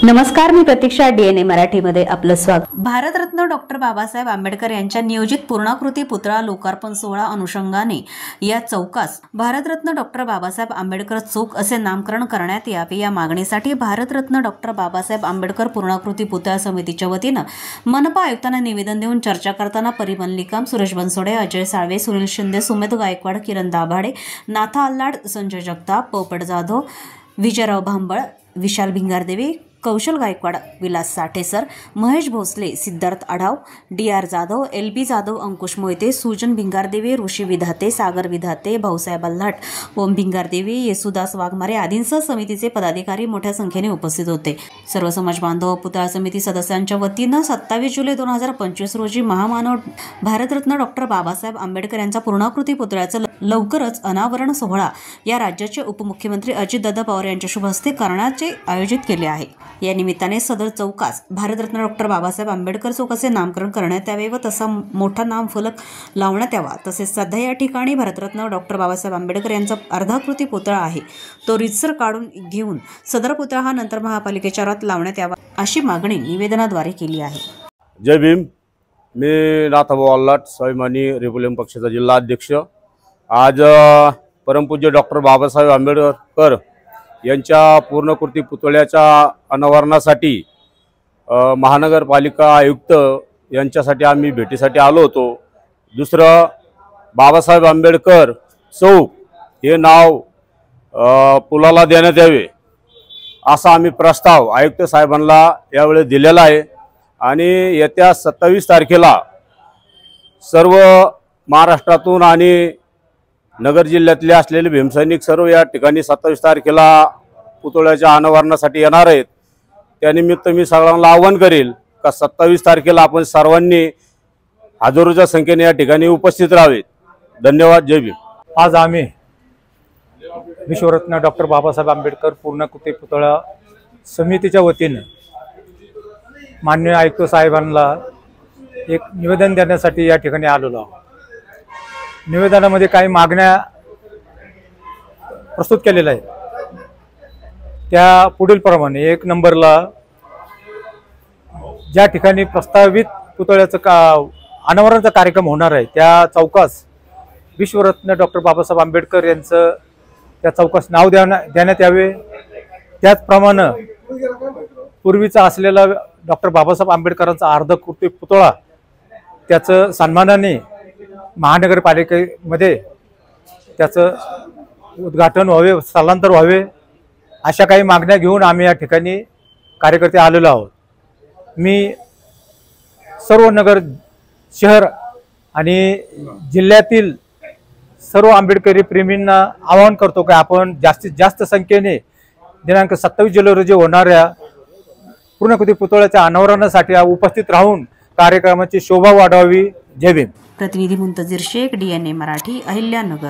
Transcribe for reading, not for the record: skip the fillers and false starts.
नमस्कार, मी प्रतीक्षा. DNA मराठीमध्ये आपलं स्वागत. भारतरत्न डॉक्टर बाबासाहेब आंबेडकर यांच्या नियोजित पूर्णाकृती पुतळा लोकार्पण सोहळा अनुषंगाने या चौकास भारतरत्न डॉक्टर बाबासाहेब आंबेडकर चौक असे नामकरण करण्यात यावे या मागणीसाठी भारतरत्न डॉक्टर बाबासाहेब आंबेडकर पूर्णाकृती पुतळा समितीच्या वतीनं मनपा आयुक्तांना निवेदन देऊन चर्चा करताना परिमल निकम, सुरेश बनसोडे, अजय साळवे, सुनील शिंदे, सुमेध गायकवाड, किरण दाभाडे, नाथा अल्लाड, संजय जगताप, पोपट जाधव, विजयराव भांबळ, विशाल भिंगारदेवी, कौशल गायकवाड, विलास साठेसर, महेश भोसले, सिद्धार्थ आढाव, DR जाधव, LB जाधव, अंकुश मोहिते, सुजन भिंगारदेवी, ऋषी विधाते, सागर विधाते, भाऊसाहेब अल्हाट, ओम भिंगारदेवी, येसुदास वाघमारे आदींसह समितीचे पदाधिकारी मोठ्या संख्येने उपस्थित होते. सर्व समाज बांधव पुतळा समिती सदस्यांच्या वतीनं 27 जुलै 2025 रोजी महामानव भारतरत्न डॉक्टर बाबासाहेब आंबेडकर यांचा पूर्णाकृती पुतळ्याचं लवकरच अनावरण सोहळा या राज्याचे उपमुख्यमंत्री अजितदादा पवार यांच्या शुभ हस्ते करण्याचे आयोजित केले आहे. या निमित्ताने सदर चौकास भारतरत्न डॉक्टर बाबासाहेब आंबेडकर चौक असे नामकरण करण्यात यावे व तसा मोठा नामफलक लावण्यात यावा. तसेच सध्या या ठिकाणी भारतरत्न डॉक्टर बाबासाहेब आंबेडकर यांचा अर्धाकृती पुतळा आहे, तो रीतसर काढून घेऊन सदर पुतळा हा नंतर महापालिकेच्या रात लावण्यात यावा अशी मागणी निवेदनाद्वारे केली आहे. जय भीम. मी नाथाभाऊ अल्हाट, स्वाभिमानी रिपब्लिकन पक्षाचा जिल्हा अध्यक्ष. आज परमपूज्य डॉक्टर बाबासाहेब आंबेडकर यांच्या पूर्णकृती पुतळ्याच्या अनावरणासाठी महानगरपालिका आयुक्त यांच्यासाठी आम्ही भेटीसाठी आलो होतो. दुसरं, बाबासाहेब आंबेडकर चौक हे नाव पुलाला देण्यात यावे असा आम्ही प्रस्ताव आयुक्त साहेबांना यावेळी दिलेला आहे. आणि येत्या 27 तारखेला सर्व महाराष्ट्रातून आणि नगर जिल्ह्यातले असलेले भीमसैनिक सर्व या ठिकाणी 27 तारखेला पुतळ्याच्या अनावरणासाठी येणार आहेत. त्यानिमित्त मी सगळ्यांना आवाहन करेल का 27 तारखेला आपण सर्वांनी हजारोच्या संख्येने या ठिकाणी उपस्थित राहावे. धन्यवाद. जय भीम. आज आम्ही विश्वरत्न डॉक्टर बाबासाहेब आंबेडकर पूर्णाकृती पुतळा समितीच्या वतीने माननीय आयुक्त साहेबांना एक निवेदन देण्यासाठी या ठिकाणी आलेलो आहोत. निवेदनामध्ये काही मागण्या प्रस्तुत केलेल्या आहेत. त्या पुढील प्रमाणे 1 नंबरला ज्या ठिकाणी प्रस्तावित पुतळ्याचं अनावरणाचा कार्यक्रम होणार आहे त्या चौकास विश्वरत्न डॉक्टर बाबासाहेब आंबेडकर यांचं त्या चौकास नाव देण्यात यावे. त्याचप्रमाणे पूर्वीचा असलेला डॉक्टर बाबासाहेब आंबेडकरांचा अर्धाकृती पुतळा त्याचं सन्मानाने महानगरपालिकेमध्ये त्याचं उद्घाटन व्हावे, स्थलांतर व्हावे अशा काही मागण्या घेऊन आम्ही या ठिकाणी कार्यकर्ते आलेलो आहोत. मी सर्व नगर शहर आणि जिल्ह्यातील सर्व आंबेडकरी प्रेमींना आवाहन करतो की आपण जास्तीत जास्त संख्येने दिनांक 27 जुलै रोजी होणाऱ्या पूर्णाकृती पुतळ्याच्या अनावरणासाठी उपस्थित राहून कार्यक्रमाची शोभा वाढवावी. जय भीम. प्रतिनिधी मुंतजीर शेख, DNA मराठी, अहिल्यानगर.